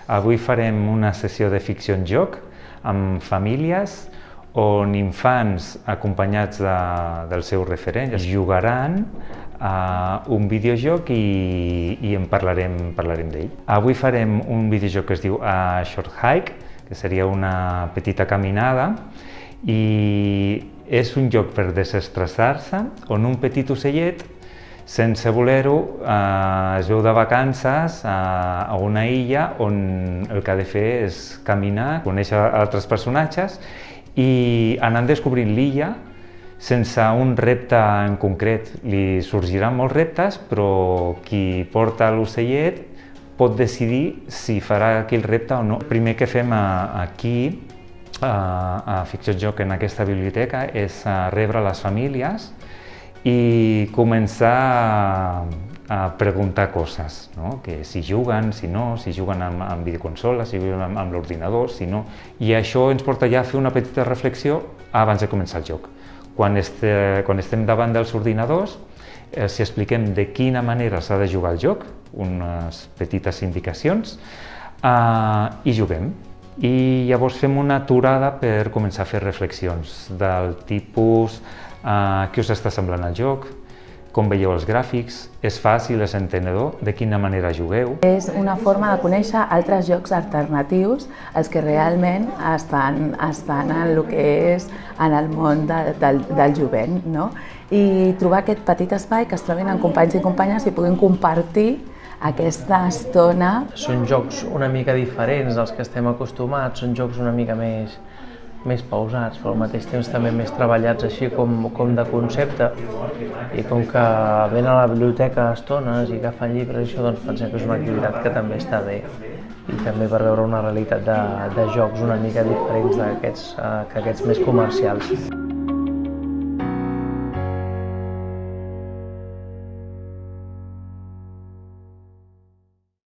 Avui farem una sessió de ficció en joc amb famílies on infants acompanyats del seu referent jugaran a un videojoc i en parlarem d'ell. Avui farem un videojoc que es diu A Short Hike, que seria una petita caminada, i és un joc per desestressar-se on un petit ocellet, sense voler-ho, es veu de vacances a una illa on el que ha de fer és caminar, conèixer altres personatges i anant descobrint l'illa sense un repte en concret. Li sorgiran molts reptes, però qui porta l'ocellet pot decidir si farà aquell repte o no. El primer que fem aquí, a Ficció en Joc, en aquesta biblioteca, és rebre les famílies i començar a preguntar coses, no? Que si juguen, si no, si juguen amb videoconsoles, si juguen amb l'ordinador, si no. I això ens porta ja a fer una petita reflexió abans de començar el joc. Quan estem davant dels ordinadors, els expliquem de quina manera s'ha de jugar el joc, unes petites indicacions, i juguem. I llavors fem una aturada per començar a fer reflexions del tipus què us està semblant el joc, com veieu els gràfics, és fàcil, és entenedor, de quina manera jugueu. És una forma de conèixer altres jocs alternatius, els que realment estan en el que és en el món del jovent, no? I trobar aquest petit espai que es trobin amb companys i companyes i puguin compartir aquesta estona. Són jocs una mica diferents dels que estem acostumats, són jocs una mica més pausats, però al mateix temps també més treballats així com de concepte. I com que venen a la biblioteca a estones i agafen llibres, això doncs pensem que és una activitat que també està bé. I també per veure una realitat de jocs una mica diferents que aquests més comercials.